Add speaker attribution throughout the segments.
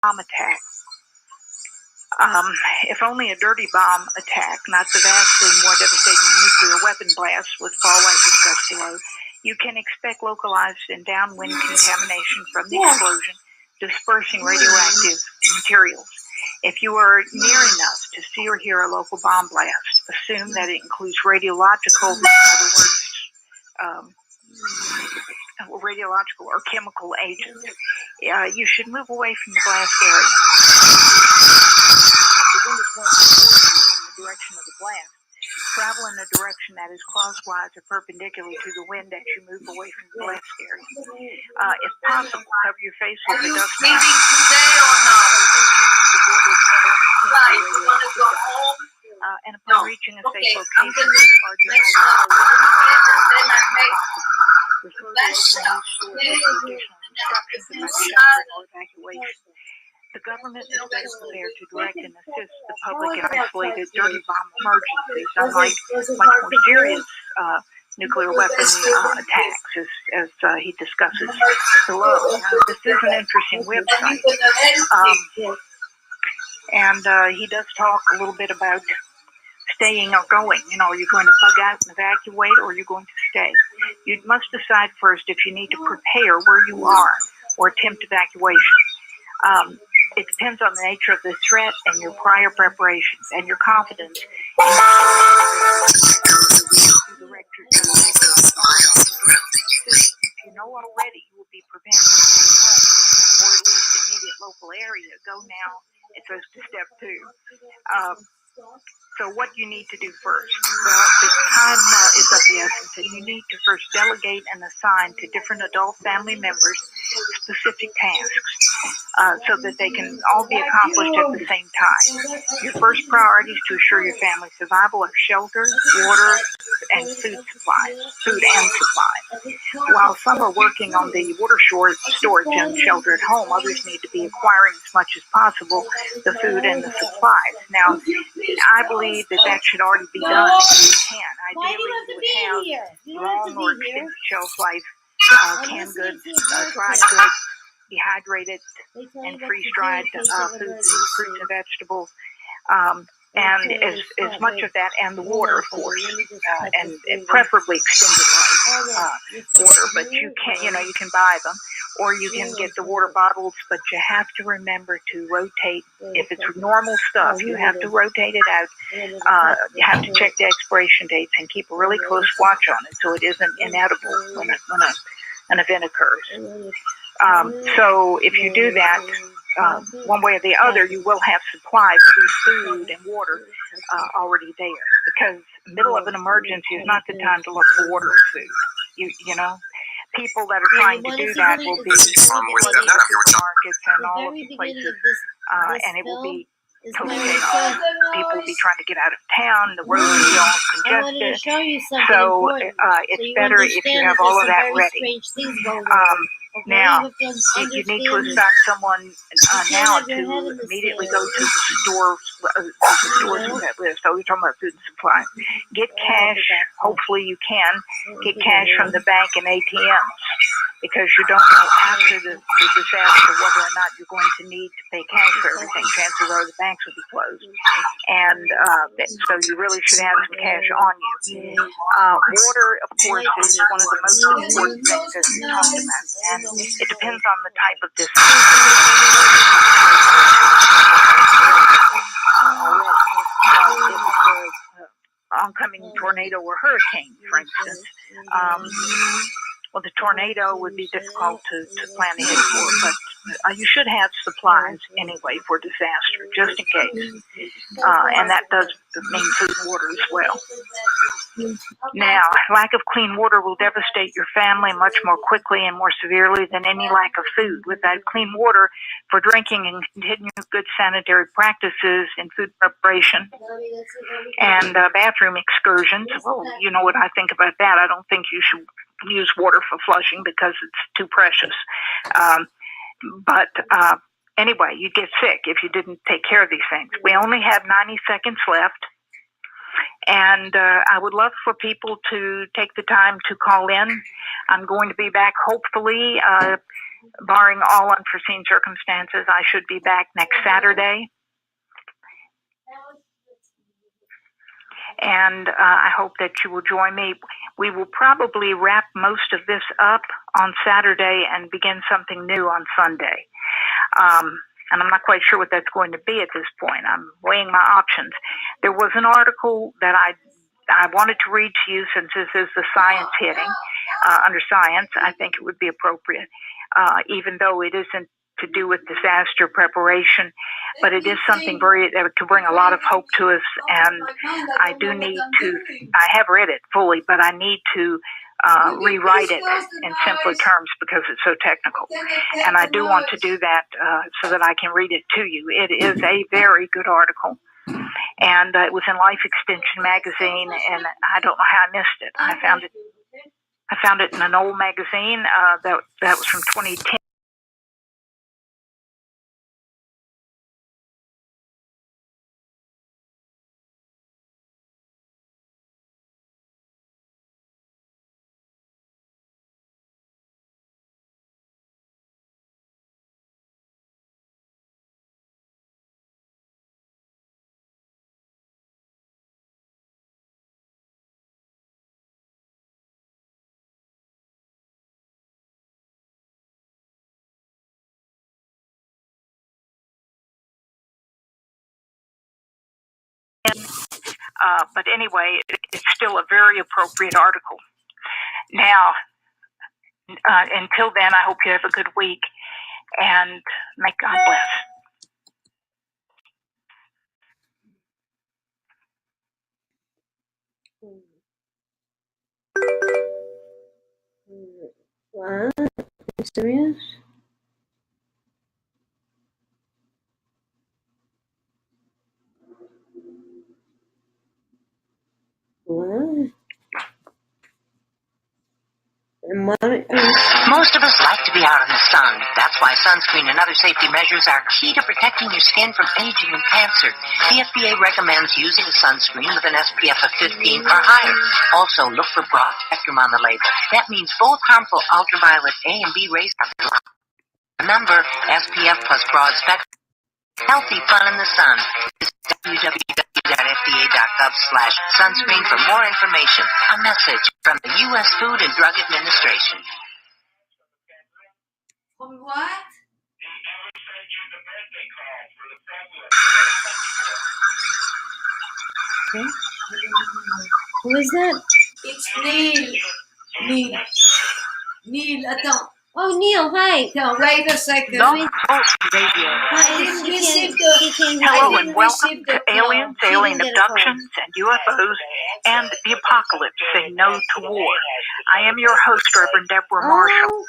Speaker 1: bomb attack. If only a dirty bomb attack, not the vastly more devastating nuclear weapon blast, would fall like discussed below, you can expect localized and downwind contamination from the explosion, dispersing radioactive materials. If you are near enough to see or hear a local bomb blast, assume that it includes radiological, in other words, radiological or chemical agents. You should move away from the blast area. If the wind is blowing towards you from the direction of the blast, travel in a direction that is crosswise or perpendicular to the wind as you move away from the blast area. If possible, cover your face with a dust mask. And upon reaching a safe location, discard your refer to local news sources for additional instructions about sheltering or evacuation. The government is better prepared to direct and assist the public in isolated dirty bomb emergencies, unlike much more serious nuclear weapon attacks, as he discusses below. This is an interesting website, and he does talk a little bit about staying or going. Are you going to bug out and evacuate, or are you going to stay? You must decide first if you need to prepare where you are or attempt evacuation. It depends on the nature of the threat and your prior preparations and your confidence in If you know already you will be prepared to stay at home, or at least immediate local area, go now. It goes to step 2. So what do you need to do first? Well, the time is of the essence, and you need to first delegate and assign to different adult family members specific tasks so that they can all be accomplished at the same time. Your first priority is to assure your family's survival of shelter, water, and food and supplies. While some are working on the water storage and shelter at home, others need to be acquiring as much as possible the food and the supplies. Now, I believe that should already be done if you can. Ideally, you would have long or extended shelf life, canned goods, dried goods, dehydrated and freeze-dried foods and fruits and vegetables, and as much of that, and the water, of course, and preferably extended life water. But you can buy them, or you can get the water bottles. But you have to remember to rotate. If it's normal stuff, you have to rotate it out. You have to check the expiration dates and keep a really close watch on it so it isn't inedible when an event occurs. So if you do that, one way or the other, you will have supplies of food and water already there, because the middle of an emergency is not the time to look for water and food. You know, people that are trying to do that will be in supermarkets and all of the places, and it will be totally chaos. People will be trying to get out of town. The roads will be all congested. So it's better if you have all of that ready. Now, you need to assign someone now to immediately go to the stores on that list. So we're talking about food and supplies. Get cash. Hopefully you can get cash from the bank and ATMs, because you don't know after the disaster whether or not you're going to need to pay cash for everything. Chances are the banks will be closed. And so you really should have some cash on you. Water, of course, is one of the most important things that we talked about. And it depends on the type of disaster. Oncoming tornado or hurricane, for instance. Well, the tornado would be difficult to plan ahead for, but you should have supplies anyway for disaster, just in case. And that does mean food and water as well. Now, lack of clean water will devastate your family much more quickly and more severely than any lack of food. Without clean water for drinking and continued good sanitary practices in food preparation and bathroom excursions, well, you know what I think about that. I don't think you should use water for flushing because it's too precious. But anyway, you get sick if you didn't take care of these things. We only have 90 seconds left. And I would love for people to take the time to call in. I'm going to be back hopefully Barring all unforeseen circumstances, I should be back next Saturday. And I hope that you will join me. We will probably wrap most of this up on Saturday and begin something new on Sunday. And I'm not quite sure what that's going to be at this point. I'm weighing my options. There was an article that I wanted to read to you since this is the science hitting. Under science, I think it would be appropriate, even though it isn't to do with disaster preparation, but it is something to bring a lot of hope to us. And I do need to, I have read it fully, but I need to rewrite it in simpler terms because it's so technical. And I do want to do that so that I can read it to you. It is a very good article. And it was in Life Extension magazine, and I don't know how I missed it. I found it in an old magazine that was from 2010. But anyway, it's still a very appropriate article. Now, until then, I hope you have a good week, and may God bless.
Speaker 2: What? Are you serious? What?
Speaker 3: Most of us like to be out in the sun. That's why sunscreen and other safety measures are key to protecting your skin from aging and cancer. The FDA recommends using a sunscreen with an SPF of 15 or higher. Also, look for broad spectrum on the label. That means both harmful ultraviolet A and B rays are blocked. Remember, SPF plus broad spectrum. Healthy fun in the sun. Visit www.fda.gov/sunscreen for more information. A message from the U.S. Food and Drug Administration.
Speaker 2: What? Okay. Who is that?
Speaker 4: It's Neil. Neil, attends.
Speaker 2: Oh, Neil, hi.
Speaker 4: No, wait a second.
Speaker 1: Love Talk Radio. Hello and welcome to Aliens, Alien Abductions, and UFOs, and the Apocalypse. Say no to war. I am your host, Reverend Deborah Marshall.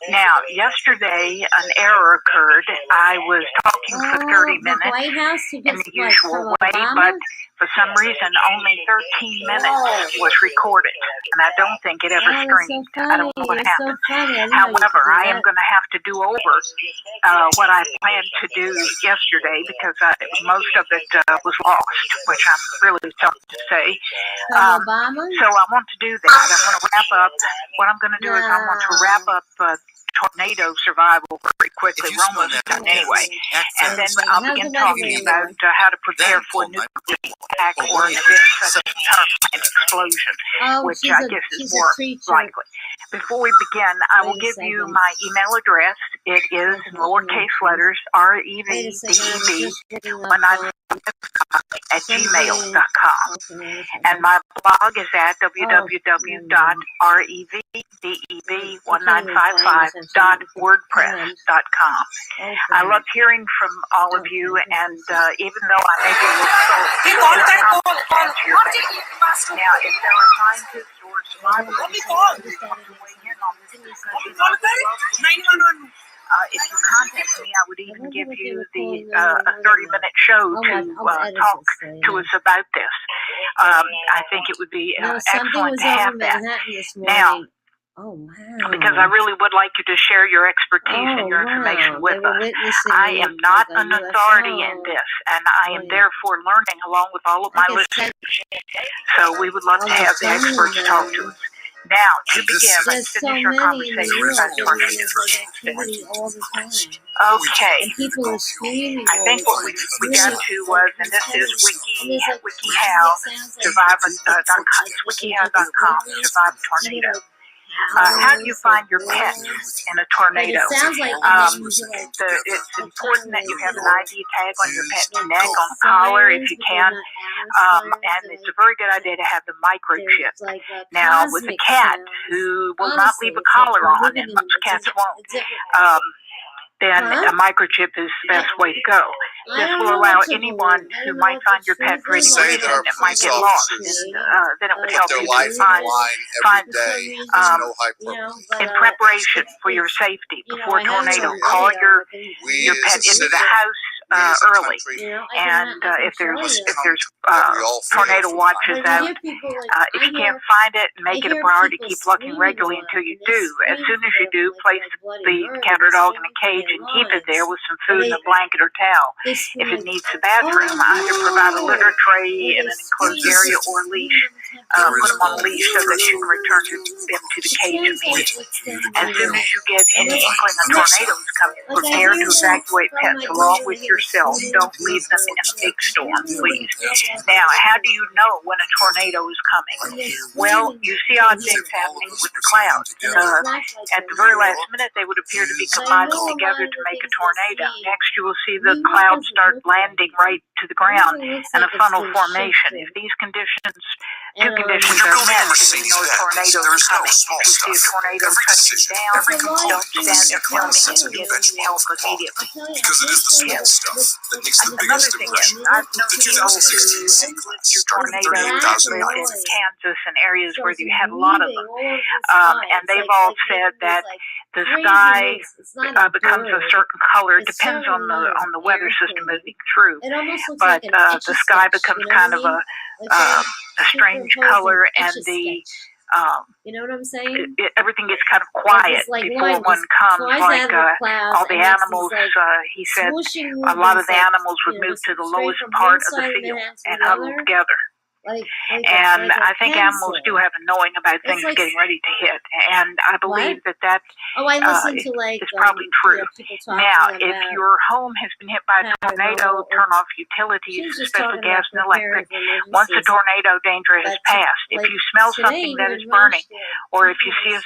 Speaker 1: Now, yesterday an error occurred. I was talking for 30 minutes in the usual way, but for some reason only 13 minutes was recorded, and I don't think it ever streamed. I don't know what happened. However, I am going to have to do over what I planned to do yesterday because most of it was lost, which I'm really sorry to say. So I want to do that. I want to wrap up. What I'm going to do is I want to wrap up tornado survival very quickly. We're almost done anyway. And then I'll begin talking about how to prepare for a nuclear attack or an event such as a power plant explosion, which I guess is more likely. Before we begin, I will give you my email address. It is in lowercase letters, REVDEB1955@gmail.com. And my blog is at www.revdeb1955.wordpress.com. I love hearing from all of you, and even though I may be a little slow, now if there are scientists or survivors who want to weigh in on this discussion, if you contact me, I would even give you the a 30-minute show to talk to us about this. I think it would be excellent to have that. Now, because I really would like you to share your expertise and your information with us. I am not an authority in this, and I am therefore learning along with all of my listeners. So we would love to have the experts talk to us. Now, to
Speaker 5: And this
Speaker 1: begin,
Speaker 5: is-
Speaker 1: let's
Speaker 2: There's so
Speaker 1: finish our
Speaker 2: many in the
Speaker 1: conversation
Speaker 2: world.
Speaker 1: about
Speaker 2: There's
Speaker 1: tornadoes
Speaker 2: like
Speaker 1: instead.
Speaker 2: activity all the time.
Speaker 1: Okay.
Speaker 2: And people are screaming
Speaker 1: I
Speaker 2: all
Speaker 1: think
Speaker 2: the
Speaker 1: what
Speaker 2: time.
Speaker 1: we got to was, and this is WikiHow, wikihow.com, survive a tornado. How do you find your pet in a tornado?
Speaker 2: But it sounds like
Speaker 1: It's important that you have an ID tag on your pet's neck, on the collar, if you can. And it's a very good idea to have the microchip. Now, with a cat who will not leave a collar on, and most cats won't, then a microchip is the best way to go. This will allow anyone who might find your pet for any
Speaker 5: Say
Speaker 1: reason
Speaker 5: that our
Speaker 1: that might get
Speaker 5: police
Speaker 1: lost.
Speaker 5: officers
Speaker 1: Then it would
Speaker 5: put
Speaker 1: help
Speaker 5: their
Speaker 1: you
Speaker 5: life
Speaker 1: to
Speaker 5: on the line
Speaker 1: find
Speaker 5: every day. There's no hyperbole.
Speaker 1: in preparation for your safety before a tornado. Call your
Speaker 5: We
Speaker 1: pet
Speaker 5: as a
Speaker 1: into
Speaker 5: city,
Speaker 1: the house
Speaker 5: we as a
Speaker 1: early,
Speaker 5: country,
Speaker 1: and if there's
Speaker 5: that we all feel
Speaker 1: tornado
Speaker 5: from
Speaker 1: watches
Speaker 5: time
Speaker 1: out, if you can't find it, make it a priority. Keep looking regularly until you do. As soon as you do, place the cat or dog in a cage and keep it there with some food and a blanket or towel. If it needs the bathroom, either provide a litter tray in an enclosed area or a leash. Put them on a leash so that you can return them to the cage immediately. As soon as you get any inkling of tornadoes coming, prepare to evacuate pets along with yourself. Don't leave them in a big storm, please. Now, how do you know when a tornado is coming? Well, you see odd things happening with the clouds. At the very last minute, they would appear to be combining together to make a tornado. Next, you will see the clouds start landing right to the ground in a funnel formation. If these conditions, two conditions
Speaker 5: When you're
Speaker 1: are
Speaker 5: building
Speaker 1: met,
Speaker 5: a
Speaker 1: then
Speaker 5: Mercedes
Speaker 1: you know a
Speaker 5: Benz,
Speaker 1: tornado
Speaker 5: there
Speaker 1: is
Speaker 5: is no
Speaker 1: coming.
Speaker 5: small
Speaker 1: If you see a
Speaker 5: stuff.
Speaker 1: tornado
Speaker 5: Every
Speaker 1: touching
Speaker 5: decision,
Speaker 1: down,
Speaker 5: every component
Speaker 1: don't stand there
Speaker 5: is
Speaker 1: filming
Speaker 5: sent
Speaker 1: and
Speaker 5: to
Speaker 1: get
Speaker 5: benchmark
Speaker 1: help
Speaker 5: for quality.
Speaker 1: immediately.
Speaker 5: Because it is the small stuff that makes the
Speaker 1: Another
Speaker 5: biggest
Speaker 1: thing
Speaker 5: impression.
Speaker 1: is, I've known
Speaker 5: The
Speaker 1: people who
Speaker 5: 2016
Speaker 1: have
Speaker 5: season
Speaker 1: lived through
Speaker 5: started
Speaker 1: tornadoes,
Speaker 5: 38,000
Speaker 1: lived in
Speaker 5: nights.
Speaker 1: Kansas and areas where you had a lot of them. And they've all said that the sky becomes a certain color. It depends on the weather system moving through. But the sky becomes kind of a strange color, and the
Speaker 2: you know what I'm saying?
Speaker 1: everything gets kind of quiet before one comes. Like all the animals, he said, a lot of the animals would move to the lowest part of the field and huddle together. And I think animals do have a knowing about things getting ready to hit, and I believe that
Speaker 2: I listen to
Speaker 1: is probably true. Now, if your home has been hit by a tornado, turn off utilities, especially gas and electric. Once the tornado danger has passed, if you smell something that is burning, or if you see a